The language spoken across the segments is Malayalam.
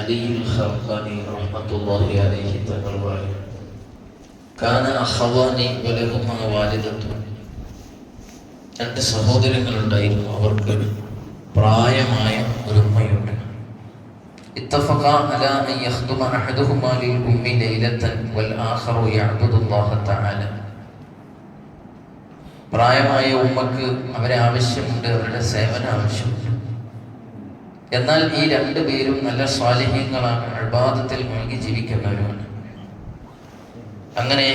علي الخرقاني رحمة الله عليه تقرر كان أخواني ولهما والدة. രണ്ട് സഹോദരങ്ങളുണ്ടായിരുന്നു, അവർക്ക് പ്രായമായ ഒരു ഉമ്മയുണ്ട്. اتفقا على أن يخدم أحدهما للأم ليلة والآخر يعبد الله تعالى. പ്രായമായ ഉമ്മക്ക് അവരെ ആവശ്യമുണ്ട്, അവരുടെ സേവന ആവശ്യമുണ്ട്. എന്നാൽ ഈ രണ്ടുപേരും നല്ല സ്വാലിഹ്യങ്ങളാണ്, ഇബാദത്തിൽ മുഴുകി ജീവിക്കുന്നവരുമാണ്. അങ്ങനെ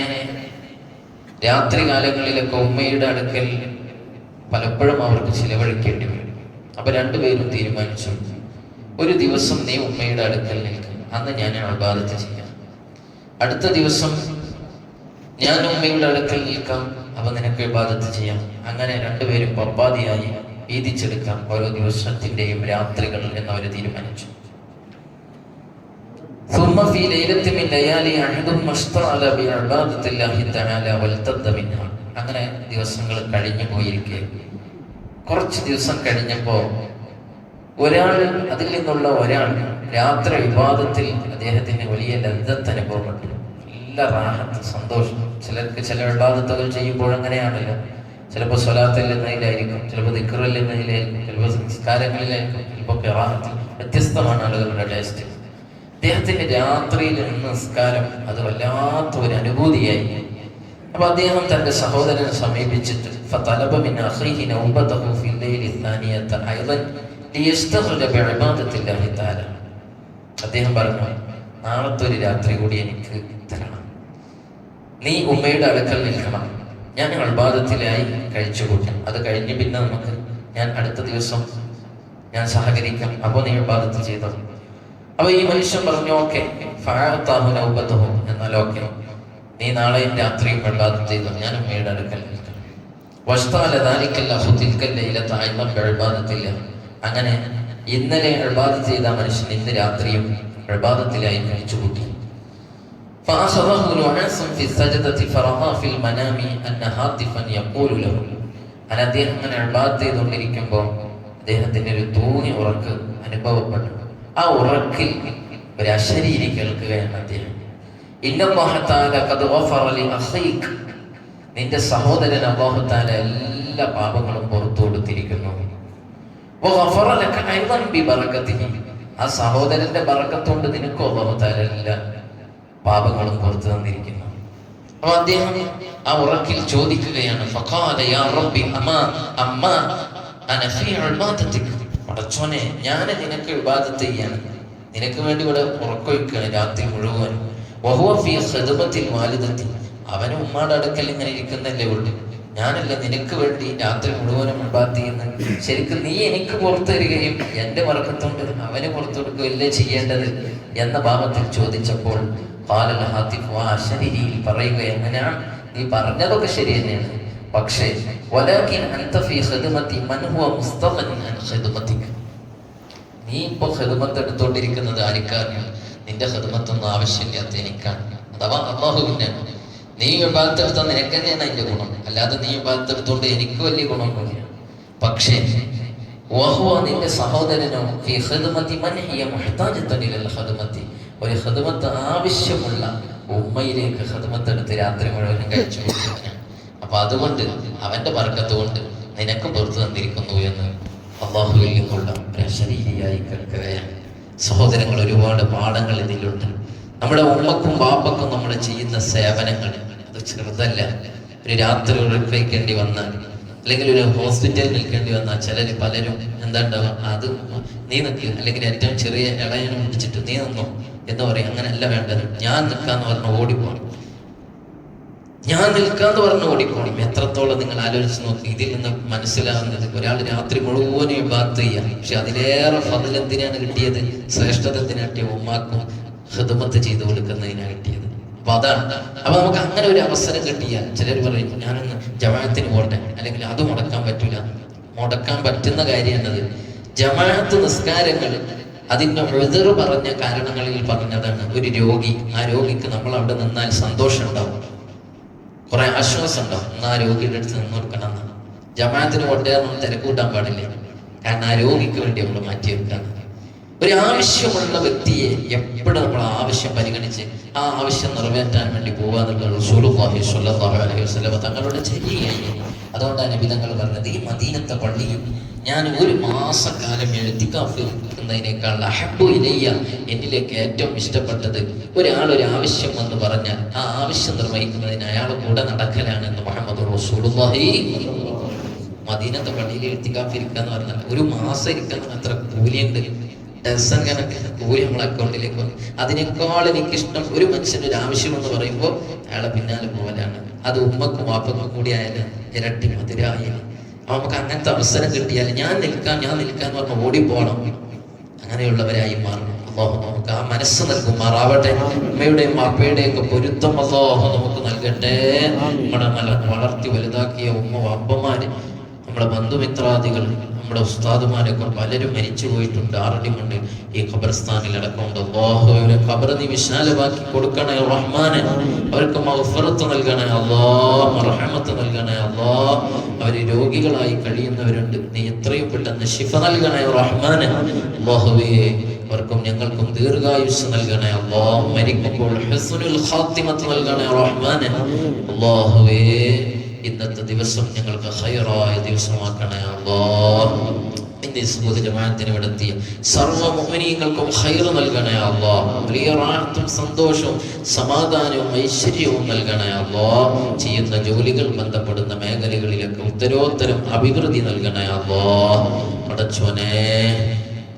രാത്രി കാലങ്ങളിലൊക്കെ ഉമ്മയുടെ അടുക്കൽ പലപ്പോഴും അവർക്ക് ചിലവഴിക്കേണ്ടി വരും. അപ്പൊ രണ്ടുപേരും തീരുമാനിച്ചു, ഒരു ദിവസം നീ ഉമ്മയുടെ അടുക്കൽ നിൽക്കും, അന്ന് ഞാൻ ഇബാദത്ത് ചെയ്യാം. അടുത്ത ദിവസം ഞാൻ ഉമ്മയുടെ അടുക്കൽ നിൽക്കാം, അപ്പൊ നിനക്ക് ഇബാദത്ത് ചെയ്യാം. അങ്ങനെ രണ്ടുപേരും പപ്പാതിയായി വീതിച്ചെടുക്കാം ഓരോ ദിവസത്തിന്റെയും രാത്രികൾ എന്നവർ തീരുമാനിച്ചു. ثم في ليلة من ليالي أحدهم اشتغل بعبادة الله تعالى والتد منها. അങ്ങനെ ദിവസങ്ങൾ കഴിഞ്ഞു പോയിരിക്കെ കുറച്ച് ദിവസം കഴിഞ്ഞപ്പോ അതിൽ നിന്നുള്ള ഒരാൾ രാത്രി ഇബാദത്തിൽ അദ്ദേഹത്തിന് വലിയ ലദ്ദത്ത് അനുഭവപ്പെട്ടു. നല്ല റാഹത്ത്, സന്തോഷം. ചിലർക്ക് ചില ഇബാദത്തുകൾ ചെയ്യുമ്പോൾ അങ്ങനെയാണല്ലോ. ചിലപ്പോൾ സ്വലാത്തിൽ എന്നതിലായിരിക്കും, ചിലപ്പോൾ ദിക്റിൽ എന്നതിലായിരിക്കും, ചിലപ്പോൾ സംസ്കാരങ്ങളിലായിരിക്കും, ചിലപ്പോൾ ഖിറാഅത്തിൽ. വ്യത്യസ്തമാണ് ആളുകളുടെ ടേസ്റ്റ്. അദ്ദേഹത്തിന്റെ രാത്രിയിൽ നിസ്കാരം അത് വല്ലാത്ത ഒരു അനുഭൂതിയായി. അപ്പൊ അദ്ദേഹം തന്റെ സഹോദരനെ സമീപിച്ചിട്ട് فطلب من أخيه نوبته في الليل الثانية أيضا ليشتغل بعبادة الله تعالى. അദ്ദേഹം പറഞ്ഞു, നാളത്തെ ഒരു രാത്രി കൂടി എനിക്ക് തരണം, നീ ഉമ്മയുടെ അടുക്കൽ നിൽക്കണം, ഞാൻ ഇബാദത്തിലായി കഴിച്ചുകൂട്ടും. അത് കഴിഞ്ഞ് പിന്നെ ഞാൻ അടുത്ത ദിവസം ഞാൻ സഹകരിക്കാം, അപ്പോൾ നീ ഇബാദത്ത് ചെയ്തോ. അപ്പൊ ഈ മനുഷ്യൻ പറഞ്ഞു, ഓക്കെ. ഫഅഅതാഹു നൗബതഹു, എന്നാൽ ഓക്കെ, നീ നാളെ രാത്രിയും ഇബാദത്ത് ചെയ്തോ, ഞാൻ ഉമ്മയുടെ അടുക്കൽ നിൽക്കണം. വഷ്തഅല ദാലിക അഖു തിൽക ലൈലത അയ്ളൻ ബിഇബാദത്തില്ല. അങ്ങനെ ഇന്നലെ ഇബാദത്ത് ചെയ്ത മനുഷ്യൻ ഇന്ന് രാത്രിയും ഇബാദത്തിലായി കഴിച്ചുകൂട്ടി. فأخذه نعاس في السجدة فرأى في المنام أن هاتفا يقول له. അദ്ദേഹം അങ്ങനെ ഇബാദത്ത് ചെയ്തുകൊണ്ടിരിക്കുമ്പോൾ അദ്ദേഹത്തിന് ഒരു തൂങ്ങിയ ഉറക്ക് അനുഭവപ്പെട്ടു. ആ ഉറക്കിൽ ഒരു അശരീരി കേൾക്കുകയാണ് അദ്ദേഹം. ഇന്നല്ലാഹ തആല ഖദ് ഗഫറ ലി അഖീക്. നിന്റെ സഹോദരൻ അല്ലാഹു തആല എല്ലാ പാപങ്ങളും പുറത്തു കൊടുത്തിരിക്കുന്നു. വഗഫറ ലക അയ്ളൻ ബിബറകതിഹി. ആ സഹോദരന്റെ ബറക്കത്ത് കൊണ്ട് നിനക്ക് അല്ലാഹു തആല എല്ലാ പാപങ്ങളും പുറത്തു തന്നിരിക്കുന്നു. അപ്പൊ അദ്ദേഹം ആ ഉറക്കിൽ ചോദിക്കുകയാണ്, ഫഖാല യാ റബ്ബി അമാ അന ഫീ ഇബാദതിക. പടച്ചോനെ, ഞാൻ നിനക്ക് ഇബാദത്ത് ചെയ്യാണ്, നിനക്ക് വേണ്ടി ഇവിടെ ഉറക്കൊഴിക്കുകയാണ് രാത്രി മുഴുവൻ. വഹുവ ഫീ ഖിദ്മത്തിൽ വാലിദതി. അവന് ഉമ്മയുടെ അടുക്കൽ ഇങ്ങനെ ഇരിക്കുന്നല്ലേ ഉള്ളു, ഞാനല്ല നിനക്ക് വേണ്ടി രാത്രി മുഴുവനും ഇബാദത്ത് ചെയ്യുന്നത്. ശരിക്കും നീ എനിക്ക് പുറത്തു തരികയും എന്റെ ബറക്കത്തുകൊണ്ട് അവന് പുറത്തു കൊടുക്കുകയല്ലേ ചെയ്യേണ്ടത് എന്ന ഭാവത്തിൽ ചോദിച്ചപ്പോൾ ഖാലൽ ഹാത്തിഫ്, ആ അശരീരിയിൽ പറയുക, എങ്ങനെയാണ് നീ പറഞ്ഞതൊക്കെ ശരി തന്നെയാണ്, പക്ഷേ വലാകിൻ അൻത ഫീ ഖിദ്മതി മൻ ഹുവ മുസ്തഗ്നിൻ അൻ ഖിദ്മതിക. നീ ഇപ്പോൾ ഖിദ്മത്ത് എടുത്തോണ്ടിരിക്കുന്നത് ആർക്കാണ്? നിന്റെ ഖിദ്മത്തൊന്നും ആവശ്യമില്ലാത്ത എനിക്കാണ്, അഥവാ അല്ലാഹുവിനാണ്. നീ ഇബാദത്ത് എടുത്താൽ നിനക്ക് തന്നെയാണ് അതിന്റെ ഗുണം, അല്ലാതെ നീ ഇബാദത്ത് എടുത്തോണ്ട് എനിക്ക് വലിയ ഗുണമൊന്നുമില്ല. പക്ഷേ വഹുവ, നിന്റെ സഹോദരനോ, ഫീ ഖിദ്മതി മൻ ഹിയ മുഹ്താജത്തുൻ ഇലൽ ഖിദ്മതി. ഒരു ഖിദ്മത്ത് ആവശ്യമുള്ള ഉമ്മയിലേക്ക് ഖിദ്മത്ത് എടുത്ത് രാത്രി മുഴുവനും കഴിച്ചു കൊടുക്കുന്നതിനാണ്. അപ്പൊ അതുകൊണ്ട് അവന്റെ ബർക്കത്ത് കൊണ്ട് നിനക്ക് പുറത്തു തന്നിരിക്കുന്നു എന്ന് അല്ലാഹുവിൽ നിന്നുള്ള ഒരു ശരീരിയായി കേൾക്കുകയാണ്. സഹോദരങ്ങൾ, ഒരുപാട് പാഠങ്ങൾ ഇതിലുണ്ട്. നമ്മുടെ ഉമ്മക്കും ബാപ്പക്കും നമ്മൾ ചെയ്യുന്ന സേവനങ്ങൾ അത് ചെറുതല്ല. ഒരു രാത്രി ഉറപ്പിക്കേണ്ടി വന്നാൽ, അല്ലെങ്കിൽ ഒരു ഹോസ്പിറ്റലിൽ നിൽക്കേണ്ടി വന്നാൽ പലരും എന്താ ഉണ്ടാവുക, അത് നീ നിൽക്കുക, അല്ലെങ്കിൽ ഏറ്റവും ചെറിയ ഇളയനെ പിടിച്ചിട്ട് നീ നിന്നോ എന്ന് പറയും. അങ്ങനെയല്ല വേണ്ടത്. ഞാൻ നിൽക്കാന്ന് പറഞ്ഞ് ഓടിപ്പോണം, ഞാൻ നിൽക്കാന്ന് പറഞ്ഞ് ഓടിപ്പോണം. എത്രത്തോളം നിങ്ങൾ ആലോചിച്ച് നോക്കി. ഇതിൽ നിന്ന് മനസ്സിലാവുന്നത്, ഒരാൾ രാത്രി മുഴുവനും ഇബാദത്ത് ചെയ്യാം, പക്ഷെ അതിലേറെ ഫضل എന്തിനാണ് കിട്ടിയത്? ശ്രേഷ്ഠത എന്തിനാ കിട്ടിയ? ഉമ്മാക്കും ഖിദ്മത്ത് ചെയ്തു കൊടുക്കുന്നതിനാണ് കിട്ടിയത്. അപ്പൊ അതാണ്. അപ്പൊ നമുക്ക് അങ്ങനെ ഒരു അവസരം കിട്ടിയാൽ, ചിലർ പറയും ഞാനൊന്ന് ജമാഅത്തിന് പോട്ടെ, അല്ലെങ്കിൽ അത് മുടക്കാൻ പറ്റൂല. മുടക്കാൻ പറ്റുന്ന കാര്യമാണത്. ജമാഅത്ത് നിസ്കാരങ്ങൾ അതിന്റെ ഉദ്ർ പറഞ്ഞ കാരണങ്ങളിൽ പറഞ്ഞതാണ്. ഒരു രോഗി, ആ രോഗിക്ക് നമ്മൾ അവിടെ നിന്നാൽ സന്തോഷം ഉണ്ടാവും, കുറെ ആശ്വാസം ഉണ്ടാവും. എന്നാൽ ആ രോഗിയുടെ അടുത്ത് നിന്ന് കൊടുക്കണം എന്നാണ്. ജമാഅത്തിന് കൊണ്ടുവരാൻ തിരക്കൂട്ടാൻ പാടില്ല, കാരണം ആ രോഗിക്ക് വേണ്ടി നമ്മൾ മാറ്റി വെക്കാണ്. ഒരു ആവശ്യമുള്ള വ്യക്തിയെ എപ്പോഴും നമ്മൾ ആവശ്യം പരിഗണിച്ച് ആ ആവശ്യം നിറവേറ്റാൻ വേണ്ടി പോകുക റസൂലുള്ളാഹി സ്വല്ലല്ലാഹു അലൈഹി വസല്ലം തങ്ങളുടെ ചര്യയായി. അതുകൊണ്ടാണ് നബി തങ്ങൾ പറഞ്ഞത്, ഈ മദീനത്തെ പള്ളിയിൽ ഞാൻ ഒരു മാസക്കാലം എഴുത്തിക്കാഫ് ഇരിക്കുന്നതിനേക്കാൾ അഹബ്ബു ഇലയ്യ, എന്നിലേക്ക് ഏറ്റവും ഇഷ്ടപ്പെട്ടത് ഒരാളൊരു ആവശ്യം എന്ന് പറഞ്ഞാൽ ആ ആവശ്യം നിർവഹിക്കുന്നതിന് അയാൾ കൂടെ നടക്കലാണെന്ന് മുഹമ്മദ് റസൂലുള്ളാഹി. മദീനത്തെ പള്ളിയിൽ എഴുത്തിക്കാഫ് ഇരിക്കുക എന്ന് പറഞ്ഞാൽ ഒരു മാസം ഇരിക്കുന്ന അത്ര കൂലിയുണ്ട്, ഡസൻ കണക്കിന് കൂലി നമ്മളെ അക്കൗണ്ടിലേക്ക് വന്നു. അതിനേക്കാൾ എനിക്കിഷ്ടം ഒരു മനുഷ്യൻ്റെ ഒരു ആവശ്യം എന്ന് പറയുമ്പോൾ അയാളെ പിന്നാലെ പോകലാണ്. അത് ഉമ്മക്കും വാപ്പക്കും കൂടി ആയാലും ഇരട്ടി മധുരായാലും നമുക്ക് അങ്ങനത്തെ അവസരം കിട്ടിയാൽ ഞാൻ നിൽക്കാൻ എന്ന് പറഞ്ഞാൽ ഓടിപ്പോകണം. അങ്ങനെയുള്ളവരായി മാറണം. അല്ലാഹു നമുക്ക് ആ മനസ്സ് നൽകുമാറാവട്ടെ. അമ്മയുടെയും വാപ്പയുടെയും ഒക്കെ പൊരുത്തം അല്ലാഹു നമുക്ക് നൽകട്ടെ. നമ്മളെ വളർത്തി വലുതാക്കിയ ഉമ്മ വാപ്പമാര്, നമ്മുടെ ബന്ധുമിത്രാദികൾ, നമ്മുടെ ഉസ്താദുമാരൊക്കെ പലരും മരിച്ചു പോയിട്ടുണ്ട്. ആറടി മണ്ണ് ഈ ഖബർസ്ഥാനിൽ അടക്കമുണ്ട്. അല്ലാഹു അവരെ ഖബർ നീ വിശാലമാക്കി കൊടുക്കണേ റഹ്മാനെ. അവർക്ക് മഗ്ഫിറത്ത് നൽകണേ അല്ലാഹ്, മർഹമത്ത് നൽകണേ അല്ലാഹ്. അവർ രോഗികളായി കഴിയുന്നവരുണ്ട്, നീ എത്രയും പെട്ടെന്ന് ശിഫ നൽകണേ റഹ്മാനെ. അല്ലാഹുവേ അവർക്കും ഞങ്ങൾക്കും ദീർഘായുസ് നൽകണേ അല്ലാഹ്. മരിക്കുമ്പോൾ ഹുസ്നുൽ ഖാത്തിമത്ത് നൽകണേ റഹ്മാനെ. അല്ലാഹുവേ ഇന്നത്തെ ദിവസം ഞങ്ങൾക്ക് ഖൈറായ ദിവസമാക്കണേ അല്ലാഹ്. ഇന്നീ സുബഹ് ജമാഅത്തിന് ഇവിടെത്തിയ സർവ്വ മുഅ്മിനീങ്ങൾക്കും ഖൈർ നൽകണേ അല്ലാഹ്. വലിയ റാഹത്തും സന്തോഷവും സമാധാനവും ഐശ്വര്യവും നൽകണേ അല്ലാഹ്. ചെയ്യുന്ന ജോലികൾ ബന്ധപ്പെടുന്ന മേഖലകളിലൊക്കെ ഉത്തരോത്തരം അഭിവൃദ്ധി നൽകണേ അല്ലാഹ്. പടച്ചോനെ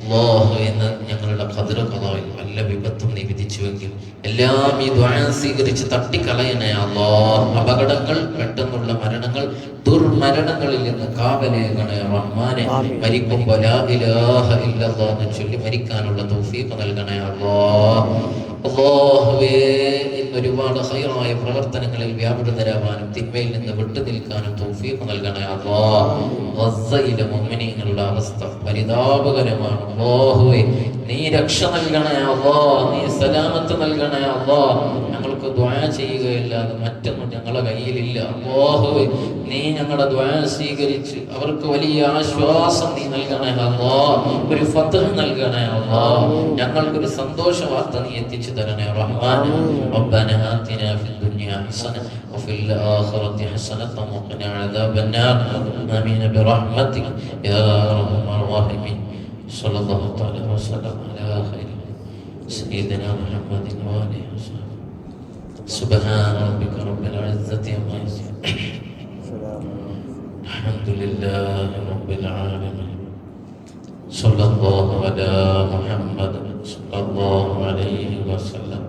അല്ലാഹു എന്ന് ഞങ്ങളുടെ ഖദർ ഖദായിൽ വല്ല വിപത്തും നീ വിധിച്ചുവെങ്കിൽ എല്ലാം ഈ ദുആ സ്വീകരിച്ച് തട്ടിക്കളയണേ അല്ലാഹ്. അപകടങ്ങൾ, പെട്ടെന്നുള്ള മരണങ്ങൾ, ദുർമരണങ്ങളിൽ നിന്ന് കാവലേകണേ റഹ്മാനെ. മരിക്കുമ്പോൾ ലാ ഇലാഹ ഇല്ലല്ലാഹ് എന്ന് ചൊല്ലി മരിക്കാനുള്ള തൗഫീഖ് നൽകണേ അല്ലാഹ്. അല്ലാഹുവേ ഇന്ന് ഒരുപാട് ഖൈറായ പ്രവർത്തനങ്ങളിൽ വ്യാപൃതരാവാനും തിന്മയിൽ നിന്ന് വിട്ടുനിൽക്കാനും തൗഫീഖ് നൽകണേ അല്ലാഹ്. ഗസ്സയിലെ മുഅ്മിനീങ്ങളുടെ അവസ്ഥ പരിതാപകരമാണ്. അല്ലാഹുവേ നീ രക്ഷ നൽകണേ അല്ലാഹ്, നീ സലാമത്ത് നൽകണേ അല്ലാഹ്. ഞങ്ങൾക്ക് ദുആ ചെയ്യുകയല്ലാതെ മറ്റൊന്നും ഞങ്ങളുടെ കയ്യിലില്ല. അല്ലാഹുവേ നീ ഞങ്ങളുടെ ദുആ സ്വീകരിച്ച് അവർക്ക് വലിയ ആശ്വാസം നീ നൽകണേ അല്ലാഹ്. ഒരു ഫത്ഹ് നൽകണേ അല്ലാഹ്. ഞങ്ങൾക്കൊരു സന്തോഷ വാർത്ത നീ എത്തിച്ചു തരണേ റഹ്മാൻ. റബ്ബനാ ആതിനാ ഫിദ് ദുനിയാ ഹസന വഫിൽ ആഖിറതി ഹസനത വഖിനാ അദാബന്നാർ. ആമീൻ ബിറഹ്മതിക യാ അർഹമർ റഹീമീൻ. സല്ലല്ലാഹു തആല വസല്ലം അലാ ഖൈരി സയ്യിദിനാ മുഹമ്മദിൻ വആലിഹി വസല്ലം. സുബ്ഹാന റബ്ബിക റബ്ബിൽ ഇസ്സതി അമ്മാ യസിഫൂൻ. അൽഹംദുലില്ലാഹി റബ്ബിൽ ആലമീൻ. സല്ലല്ലാഹു അലാ മുഹമ്മദ് സല്ലല്ലാഹു അലൈഹി വസല്ലം.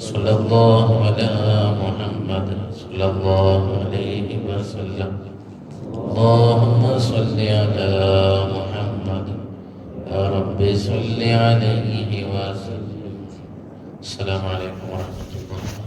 സല്ലല്ലാഹു അലാ മുഹമ്മദ് സല്ലല്ലാഹു അലൈഹി വസല്ലം. اللهم صل على محمد يا رب صل عليه وسلم. السلام عليكم ورحمة الله.